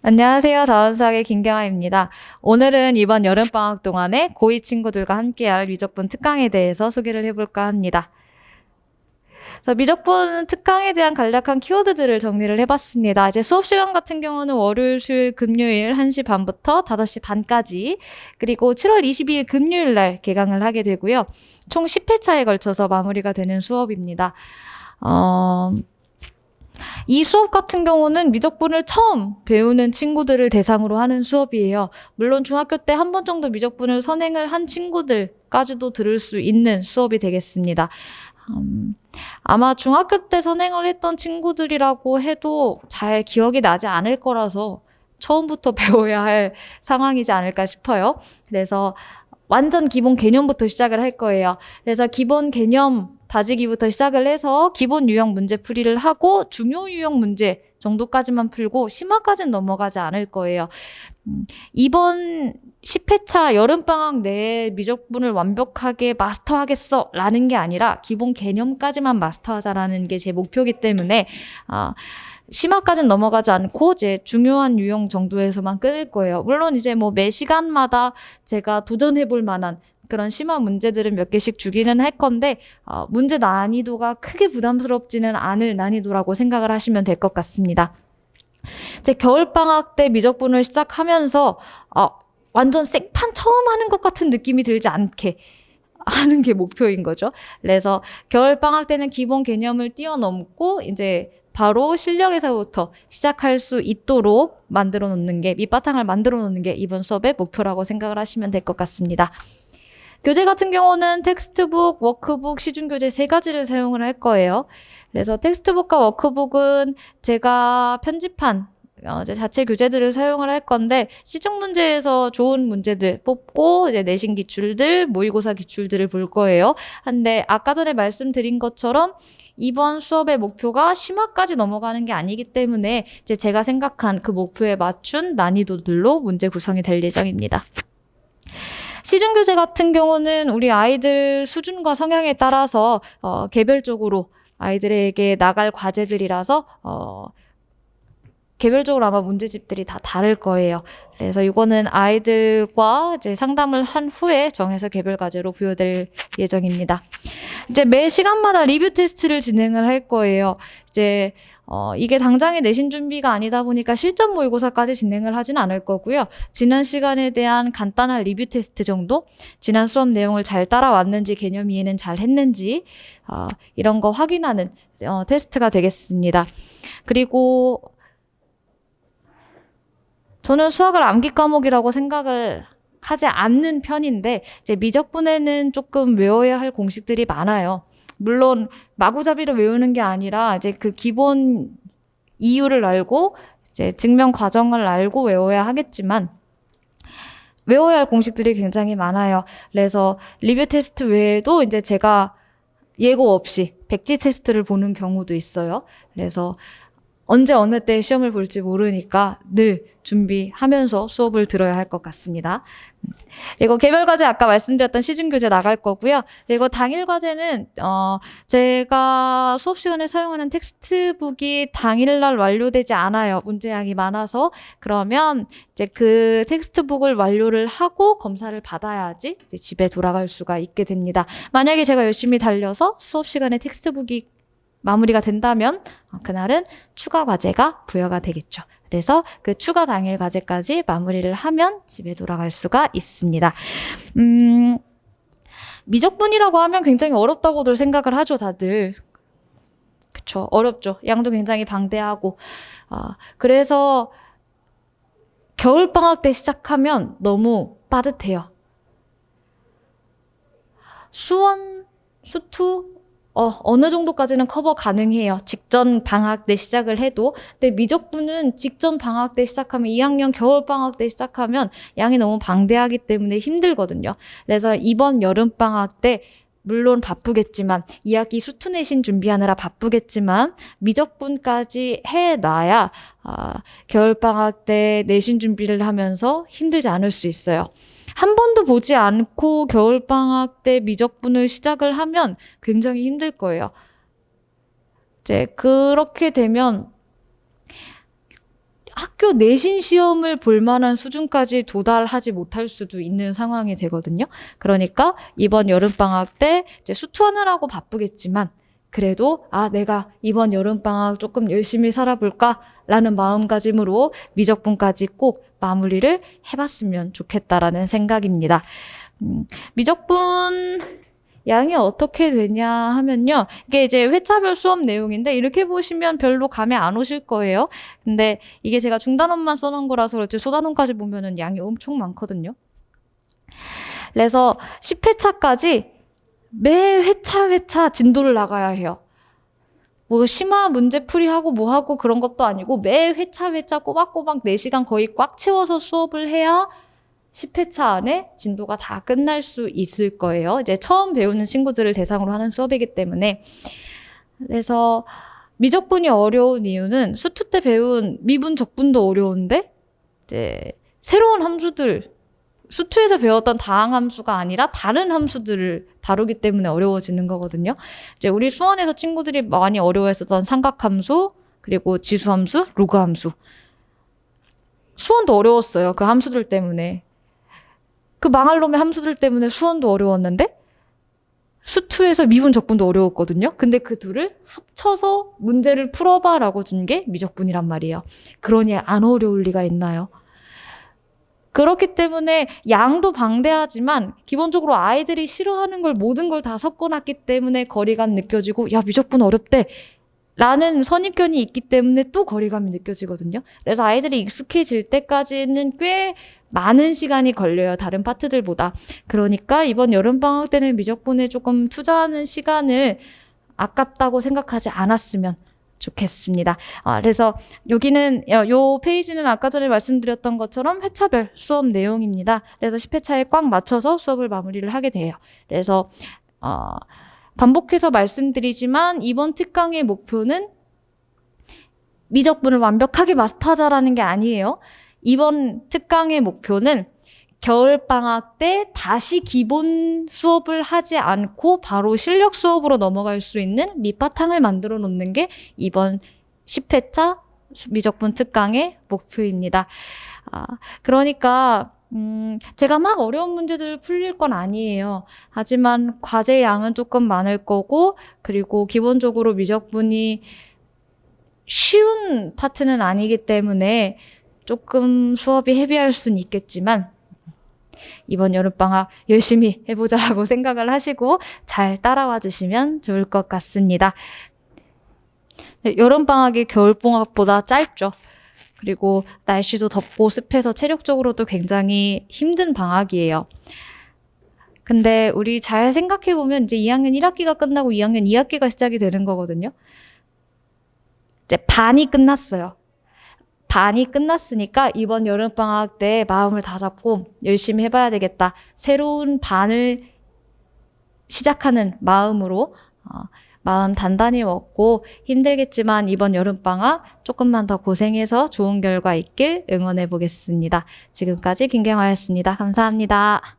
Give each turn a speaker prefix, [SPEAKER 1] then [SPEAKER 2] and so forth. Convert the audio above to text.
[SPEAKER 1] 안녕하세요. 다운수학의 김경아입니다. 오늘은 이번 여름방학 동안에 고2 친구들과 함께할 미적분 특강에 대해서 소개를 해볼까 합니다. 미적분 특강에 대한 간략한 키워드들을 정리를 해봤습니다. 이제 수업 시간 같은 경우는 월요일, 수요일, 금요일 1시 반부터 5시 반까지, 그리고 7월 22일 금요일 날 개강을 하게 되고요. 총 10회차에 걸쳐서 마무리가 되는 수업입니다. 이 수업 같은 경우는 미적분을 처음 배우는 친구들을 대상으로 하는 수업이에요. 물론 중학교 때 한 번 정도 미적분을 선행을 한 친구들까지도 들을 수 있는 수업이 되겠습니다. 아마 중학교 때 선행을 했던 친구들이라고 해도 잘 기억이 나지 않을 거라서 처음부터 배워야 할 상황이지 않을까 싶어요. 그래서 완전 기본 개념부터 시작을 할 거예요. 그래서 기본 개념 다지기부터 시작을 해서 기본 유형 문제 풀이를 하고 중요 유형 문제 정도까지만 풀고 심화까지는 넘어가지 않을 거예요. 이번 10회차 여름방학 내에 미적분을 완벽하게 마스터하겠어 라는 게 아니라 기본 개념까지만 마스터하자라는 게 제 목표이기 때문에 심화까지는 넘어가지 않고 이제 중요한 유형 정도에서만 끊을 거예요. 물론 이제 매 시간마다 제가 도전해 볼 만한 그런 심화 문제들은 몇 개씩 주기는 할 건데 문제 난이도가 크게 부담스럽지는 않을 난이도라고 생각을 하시면 될 것 같습니다. 이제 겨울방학 때 미적분을 시작하면서 완전 생판 처음 하는 것 같은 느낌이 들지 않게 하는 게 목표인 거죠. 그래서 겨울방학 때는 기본 개념을 뛰어넘고 이제 바로 실력에서부터 시작할 수 있도록 만들어 놓는 게, 밑바탕을 만들어 놓는 게 이번 수업의 목표라고 생각을 하시면 될 것 같습니다. 교재 같은 경우는 텍스트북, 워크북, 시중교재 3가지를 사용을 할 거예요. 그래서 텍스트북과 워크북은 제가 편집한 이제 자체 교재들을 사용을 할 건데, 시중 문제에서 좋은 문제들 뽑고 이제 내신 기출들, 모의고사 기출들을 볼 거예요. 근데 아까 전에 말씀드린 것처럼 이번 수업의 목표가 심화까지 넘어가는 게 아니기 때문에 이제 제가 생각한 그 목표에 맞춘 난이도들로 문제 구성이 될 예정입니다. 시중교재 같은 경우는 우리 아이들 수준과 성향에 따라서 개별적으로 아이들에게 나갈 과제들이라서 개별적으로 아마 문제집들이 다 다를 거예요. 그래서 이거는 아이들과 이제 상담을 한 후에 정해서 개별 과제로 부여될 예정입니다. 이제 매 시간마다 리뷰 테스트를 진행을 할 거예요. 이제 이게 당장의 내신 준비가 아니다 보니까 실전 모의고사까지 진행을 하진 않을 거고요. 지난 시간에 대한 간단한 리뷰 테스트 정도, 지난 수업 내용을 잘 따라왔는지, 개념 이해는 잘 했는지 이런 거 확인하는 테스트가 되겠습니다. 그리고 저는 수학을 암기 과목이라고 생각을 하지 않는 편인데, 이제 미적분에는 조금 외워야 할 공식들이 많아요. 물론 마구잡이로 외우는 게 아니라 이제 그 기본 이유를 알고 이제 증명 과정을 알고 외워야 하겠지만, 외워야 할 공식들이 굉장히 많아요. 그래서 리뷰 테스트 외에도 이제 제가 예고 없이 백지 테스트를 보는 경우도 있어요. 그래서 언제 어느 때 시험을 볼지 모르니까 늘 준비하면서 수업을 들어야 할 것 같습니다. 그리고 개별 과제 아까 말씀드렸던 시중 교재 나갈 거고요. 그리고 당일 과제는 제가 수업 시간에 사용하는 텍스트북이 당일날 완료되지 않아요. 문제량이 많아서. 그러면 이제 그 텍스트북을 완료를 하고 검사를 받아야지 이제 집에 돌아갈 수가 있게 됩니다. 만약에 제가 열심히 달려서 수업 시간에 텍스트북이 마무리가 된다면 그날은 추가 과제가 부여가 되겠죠. 그래서 그 추가 당일 과제까지 마무리를 하면 집에 돌아갈 수가 있습니다. 미적분이라고 하면 굉장히 어렵다고들 생각을 하죠, 다들. 그쵸, 어렵죠. 양도 굉장히 방대하고. 그래서 겨울방학 때 시작하면 너무 빠듯해요. 수원, 수투, 어느 정도까지는 커버 가능해요. 직전 방학 때 시작을 해도. 근데 미적분은 직전 방학 때 시작하면 2학년 겨울 방학 때 시작하면 양이 너무 방대하기 때문에 힘들거든요. 그래서 이번 여름 방학 때 물론 바쁘겠지만 2학기 수투 내신 준비하느라 바쁘겠지만 미적분까지 해놔야 겨울 방학 때 내신 준비를 하면서 힘들지 않을 수 있어요. 한 번도 보지 않고 겨울방학 때 미적분을 시작을 하면 굉장히 힘들 거예요. 이제 그렇게 되면 학교 내신 시험을 볼 만한 수준까지 도달하지 못할 수도 있는 상황이 되거든요. 그러니까 이번 여름방학 때 이제 수투하느라고 바쁘겠지만 그래도 내가 이번 여름방학 조금 열심히 살아볼까? 라는 마음가짐으로 미적분까지 꼭 마무리를 해봤으면 좋겠다라는 생각입니다. 미적분 양이 어떻게 되냐 하면요. 이게 이제 회차별 수업 내용인데 이렇게 보시면 별로 감이 안 오실 거예요. 근데 이게 제가 중단원만 써놓은 거라서 그렇지 소단원까지 보면은 양이 엄청 많거든요. 그래서 10회차까지 매 회차 진도를 나가야 해요. 뭐 심화 문제풀이하고 뭐하고 그런 것도 아니고 매 회차 꼬박꼬박 4시간 거의 꽉 채워서 수업을 해야 10회차 안에 진도가 다 끝날 수 있을 거예요. 이제 처음 배우는 친구들을 대상으로 하는 수업이기 때문에. 그래서 미적분이 어려운 이유는 수투 때 배운 미분 적분도 어려운데 이제 새로운 함수들 수투에서 배웠던 다항함수가 아니라 다른 함수들을 다루기 때문에 어려워지는 거거든요. 이제 우리 수원에서 친구들이 많이 어려워했었던 삼각함수, 그리고 지수함수, 로그함수. 수원도 어려웠어요. 그 함수들 때문에. 그 망할 놈의 함수들 때문에 수원도 어려웠는데 수투에서 미분 적분도 어려웠거든요. 근데 그 둘을 합쳐서 문제를 풀어봐라고 준 게 미적분이란 말이에요. 그러니 안 어려울 리가 있나요? 그렇기 때문에 양도 방대하지만 기본적으로 아이들이 싫어하는 걸 모든 걸 다 섞어놨기 때문에 거리감 느껴지고 야 미적분 어렵대 라는 선입견이 있기 때문에 또 거리감이 느껴지거든요. 그래서 아이들이 익숙해질 때까지는 꽤 많은 시간이 걸려요. 다른 파트들보다. 그러니까 이번 여름방학 때는 미적분에 조금 투자하는 시간을 아깝다고 생각하지 않았으면 좋겠습니다. 그래서 여기는 요 페이지는 아까 전에 말씀드렸던 것처럼 회차별 수업 내용입니다. 그래서 10회차에 꽉 맞춰서 수업을 마무리를 하게 돼요. 그래서 반복해서 말씀드리지만 이번 특강의 목표는 미적분을 완벽하게 마스터하자라는 게 아니에요. 이번 특강의 목표는 겨울방학 때 다시 기본 수업을 하지 않고 바로 실력 수업으로 넘어갈 수 있는 밑바탕을 만들어 놓는 게 이번 10회차 미적분 특강의 목표입니다. 그러니까 제가 막 어려운 문제들을 풀릴 건 아니에요. 하지만 과제 양은 조금 많을 거고 그리고 기본적으로 미적분이 쉬운 파트는 아니기 때문에 조금 수업이 헤비할 수는 있겠지만 이번 여름방학 열심히 해보자라고 생각을 하시고 잘 따라와 주시면 좋을 것 같습니다. 여름방학이 겨울방학보다 짧죠. 그리고 날씨도 덥고 습해서 체력적으로도 굉장히 힘든 방학이에요. 근데 우리 잘 생각해보면 이제 2학년 1학기가 끝나고 2학년 2학기가 시작이 되는 거거든요. 이제 반이 끝났어요. 반이 끝났으니까 이번 여름방학 때 마음을 다잡고 열심히 해봐야 되겠다. 새로운 반을 시작하는 마음으로 마음 단단히 먹고 힘들겠지만 이번 여름방학 조금만 더 고생해서 좋은 결과 있길 응원해 보겠습니다. 지금까지 김경아였습니다. 감사합니다.